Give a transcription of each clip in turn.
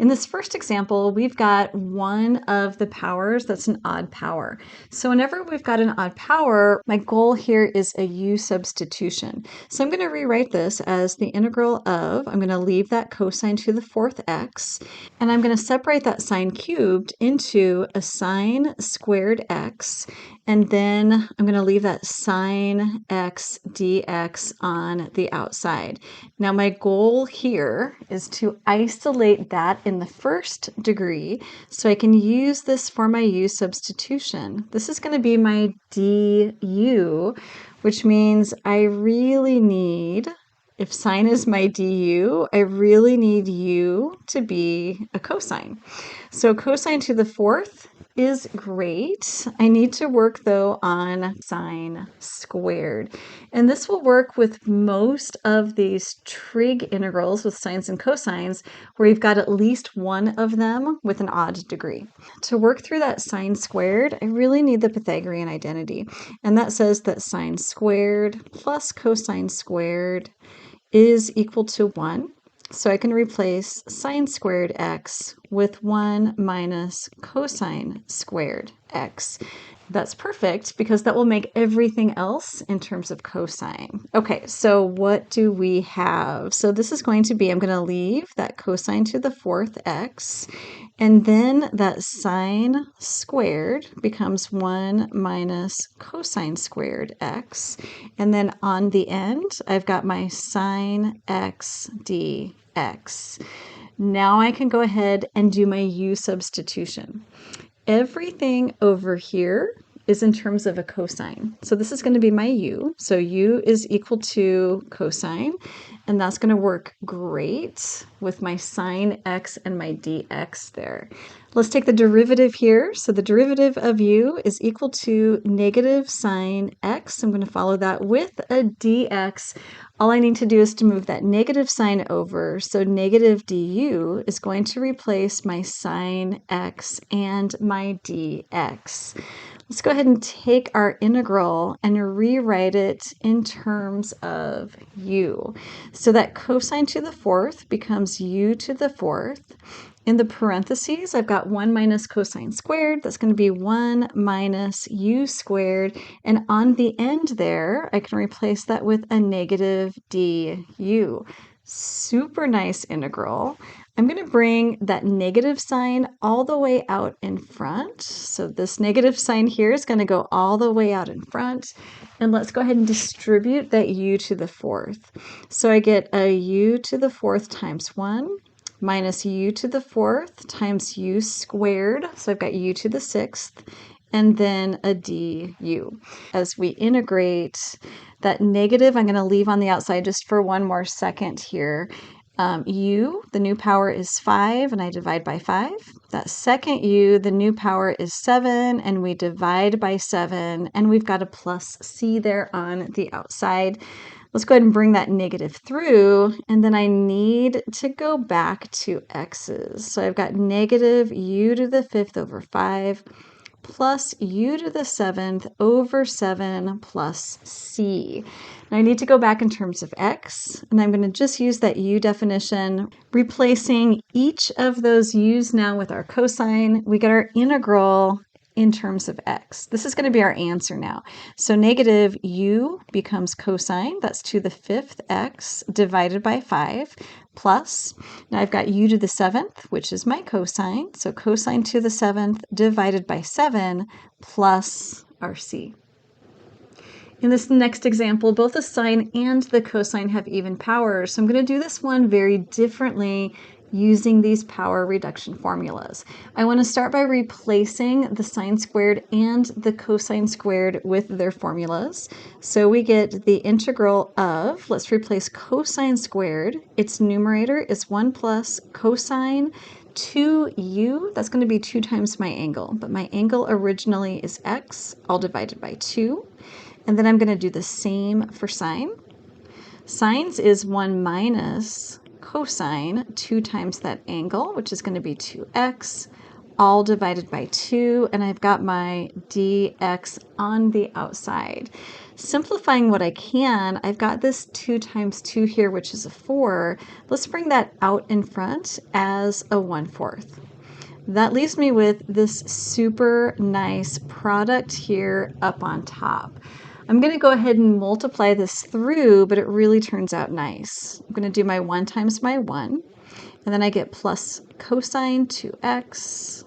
In this first example, we've got one of the powers that's an odd power. So whenever we've got an odd power, my goal here is a u substitution. So I'm going to rewrite this as the integral of, I'm going to leave that cosine to the fourth x, and I'm going to separate that sine cubed into a sine squared x, and then I'm going to leave that sine x dx on the outside. Now my goal here is to isolate that in the first degree so I can use this for my u substitution. This is going to be my du, which means I really need, if sine is my du, I really need u to be a cosine. So cosine to the fourth is great. I need to work though on sine squared. And this will work with most of these trig integrals with sines and cosines where you've got at least one of them with an odd degree. To work through that sine squared, I really need the Pythagorean identity. And that says that sine squared plus cosine squared is equal to 1. So I can replace sine squared x with 1 minus cosine squared x. That's perfect because that will make everything else in terms of cosine. Okay, so what do we have? So this is going to be, I'm going to leave that cosine to the fourth x, and then that sine squared becomes 1 minus cosine squared x. And then on the end, I've got my sine x dx. Now I can go ahead and do my u substitution. Everything over here is in terms of a cosine. So this is going to be my u. So u is equal to cosine, and that's going to work great with my sine x and my dx there. Let's take the derivative here. So the derivative of u is equal to negative sine x. I'm going to follow that with a dx. All I need to do is to move that negative sign over. So negative du is going to replace my sine x and my dx. Let's go ahead and take our integral and rewrite it in terms of u. So that cosine to the fourth becomes u to the fourth. In the parentheses, I've got 1 minus cosine squared. That's going to be 1 minus u squared. And on the end there, I can replace that with a negative du. Super nice integral. I'm going to bring that negative sign all the way out in front. So this negative sign here is going to go all the way out in front. And let's go ahead and distribute that u to the fourth. So I get a u to the fourth times 1 minus u to the fourth times u squared. So I've got u to the sixth, and then a du. As we integrate that negative, I'm going to leave on the outside just for one more second here. U, the new power is 5, and I divide by 5. That second u, the new power is 7, and we divide by 7, and we've got a plus c there on the outside. Let's go ahead and bring that negative through, and then I need to go back to x's. So I've got negative u to the fifth over 5 plus u to the seventh over 7 plus c. Now I need to go back in terms of x, and I'm going to just use that u definition, replacing each of those u's now with our cosine. We get our integral in terms of x. This is going to be our answer now. So negative u becomes cosine, that's to the fifth x divided by 5, plus, now I've got u to the seventh, which is my cosine, so cosine to the seventh divided by 7 plus our c. In this next example, both the sine and the cosine have even powers, so I'm going to do this one very differently using these power reduction formulas. I want to start by replacing the sine squared and the cosine squared with their formulas. So we get the integral of, let's replace cosine squared. Its numerator is 1 plus cosine 2u. That's going to be 2 times my angle, but my angle originally is x. I'll divide it by 2. And then I'm going to do the same for sine. Sines is 1 minus cosine 2 times that angle, which is going to be 2x. all divided by 2, and I've got my dx on the outside. Simplifying what I can, I've got this 2 times 2 here, which is a 4. Let's bring that out in front as a 1/4. That leaves me with this super nice product here up on top. I'm going to go ahead and multiply this through, but it really turns out nice. I'm going to do my 1 times my 1, and then I get plus cosine 2x,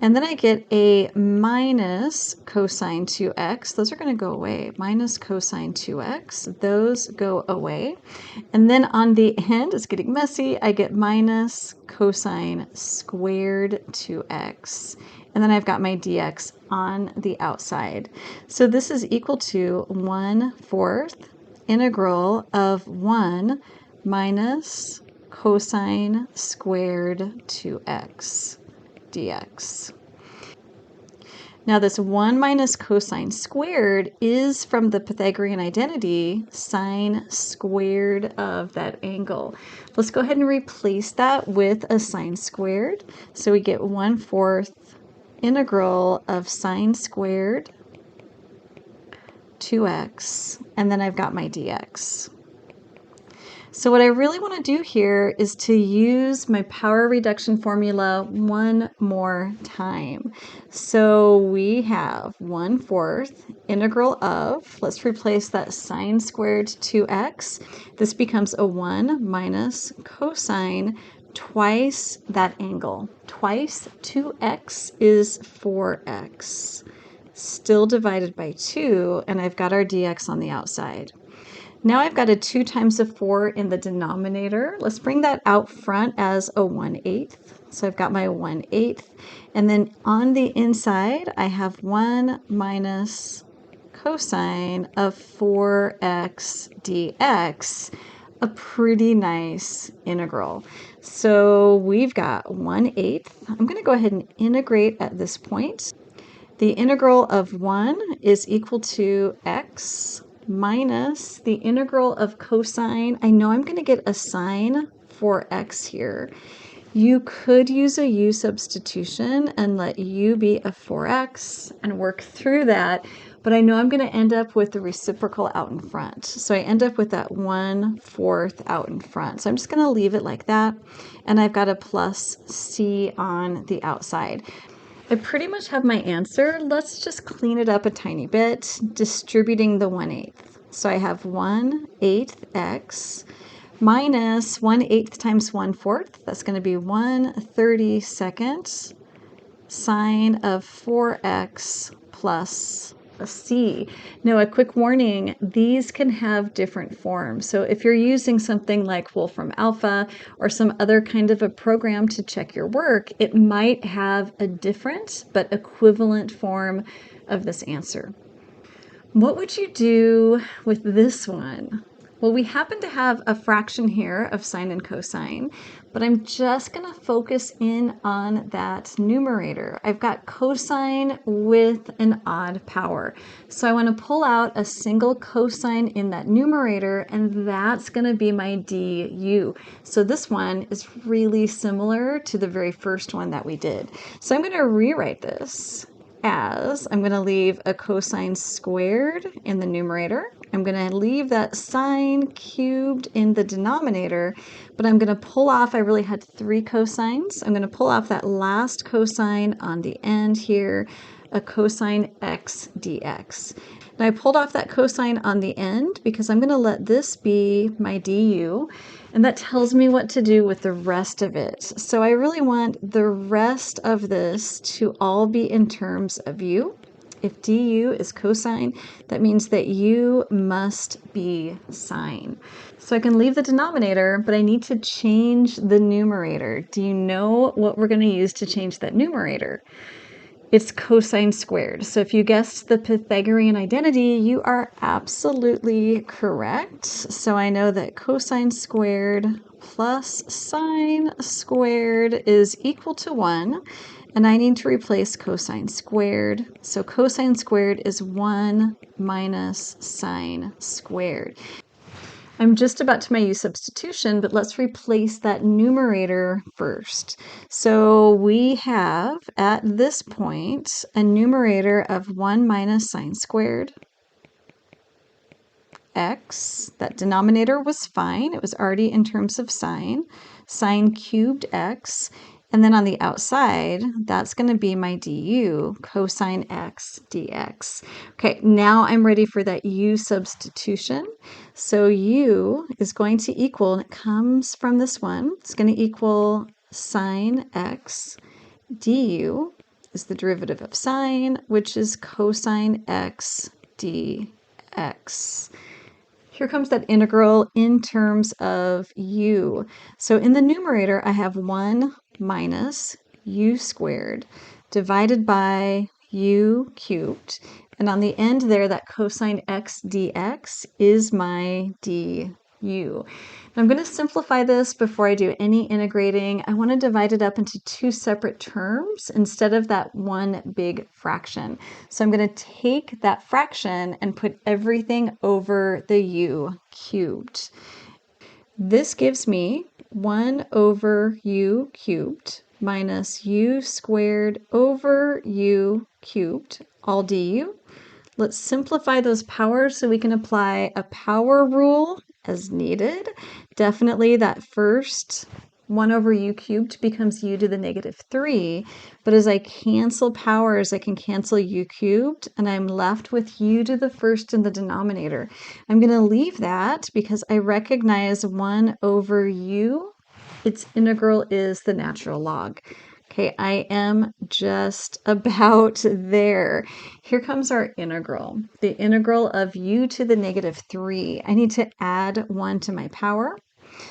and then I get a minus cosine 2x. Those are going to go away. Minus cosine 2x. Those go away. And then on the end, it's getting messy, I get minus cosine squared 2x. And then I've got my dx on the outside. So this is equal to 1/4 integral of 1 minus cosine squared 2x dx. Now this 1 minus cosine squared is from the Pythagorean identity, sine squared of that angle. Let's go ahead and replace that with a sine squared. So we get 1/4 integral of sine squared 2x, and then I've got my dx. So what I really want to do here is to use my power reduction formula one more time. So we have 1/4 integral of, let's replace that sine squared 2x. This becomes a 1 minus cosine twice that angle. Twice 2x is 4x. Still divided by 2, and I've got our dx on the outside. Now I've got a 2 times a 4 in the denominator. Let's bring that out front as a 1/8. So I've got my 1/8. And then on the inside, I have 1 minus cosine of 4x dx, a pretty nice integral. So we've got 1/8. I'm going to go ahead and integrate at this point. The integral of 1 is equal to x minus the integral of cosine. I know I'm going to get a sine for x here. You could use a u substitution and let u be a 4x and work through that, but I know I'm going to end up with the reciprocal out in front. So I end up with that 1/4 out in front. So I'm just going to leave it like that, and I've got a plus c on the outside. I pretty much have my answer. Let's just clean it up a tiny bit, distributing the 1/8. So I have 1/8 x minus 1/8 times 1/4. That's going to be 1/32 sine of 4x plus a c. Now, a quick warning, these can have different forms. So if you're using something like Wolfram Alpha or some other kind of a program to check your work, it might have a different but equivalent form of this answer. What would you do with this one? Well, we happen to have a fraction here of sine and cosine, but I'm just going to focus in on that numerator. I've got cosine with an odd power. So I want to pull out a single cosine in that numerator, and that's going to be my du. So this one is really similar to the very first one that we did. So I'm going to rewrite this as I'm going to leave a cosine squared in the numerator. I'm going to leave that sine cubed in the denominator, but I'm going to pull off, I really had 3 cosines. I'm going to pull off that last cosine on the end here, a cosine x dx. Now I pulled off that cosine on the end because I'm going to let this be my du, and that tells me what to do with the rest of it. So I really want the rest of this to all be in terms of u. If du is cosine, that means that u must be sine. So I can leave the denominator, but I need to change the numerator. Do you know what we're going to use to change that numerator? It's cosine squared. So if you guessed the Pythagorean identity, you are absolutely correct. So I know that cosine squared plus sine squared is equal to 1. And I need to replace cosine squared. So cosine squared is 1 minus sine squared. I'm just about to my u substitution, but let's replace that numerator first. So we have, at this point, a numerator of 1 minus sine squared x. That denominator was fine. It was already in terms of sine. Sine cubed x. And then on the outside, that's going to be my du, cosine x dx. Okay, now I'm ready for that u substitution. So u is going to equal, and it comes from this one, it's going to equal sine x du is the derivative of sine, which is cosine x dx. Here comes that integral in terms of u. So in the numerator, I have 1 minus u squared divided by u cubed. And on the end there, that cosine x dx is my du. I'm going to simplify this before I do any integrating. I want to divide it up into two separate terms instead of that one big fraction. So I'm going to take that fraction and put everything over the u cubed. This gives me 1 over u cubed minus u squared over u cubed, all du. Let's simplify those powers so we can apply a power rule as needed. Definitely that first 1 over u cubed becomes u to the negative 3. But as I cancel powers, I can cancel u cubed, and I'm left with u to the first in the denominator. I'm going to leave that because I recognize 1 over u, its integral is the natural log. Okay, I am just about there. Here comes our integral. The integral of u to the negative 3. I need to add 1 to my power.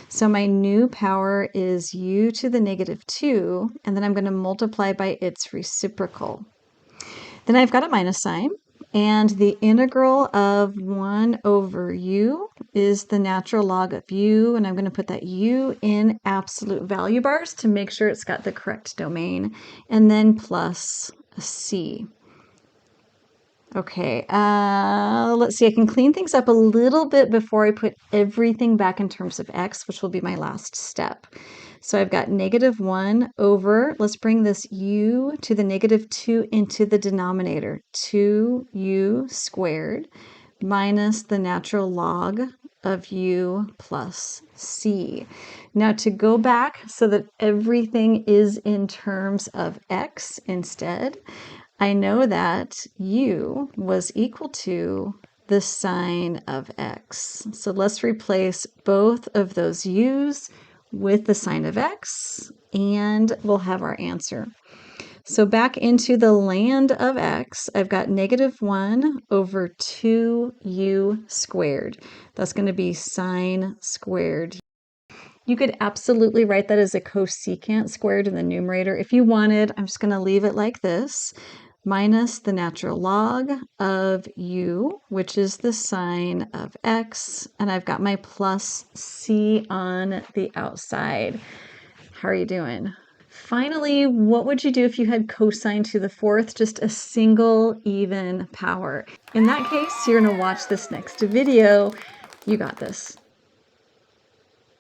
So my new power is u to the negative 2, and then I'm going to multiply by its reciprocal. Then I've got a minus sign, and the integral of 1 over u is the natural log of u, and I'm going to put that u in absolute value bars to make sure it's got the correct domain, and then plus a c. Okay, let's see, I can clean things up a little bit before I put everything back in terms of x, which will be my last step. So I've got negative 1 over, let's bring this u to the negative 2 into the denominator, 2u squared minus the natural log of u plus c. Now to go back so that everything is in terms of x instead, I know that u was equal to the sine of x. So let's replace both of those u's with the sine of x, and we'll have our answer. So back into the land of x, I've got negative 1 over 2u squared. That's going to be sine squared. You could absolutely write that as a cosecant squared in the numerator if you wanted. I'm just going to leave it like this, minus the natural log of u, which is the sine of x, and I've got my plus c on the outside. How are you doing? Finally, what would you do if you had cosine to the fourth, just a single even power? In that case, you're going to watch this next video. You got this.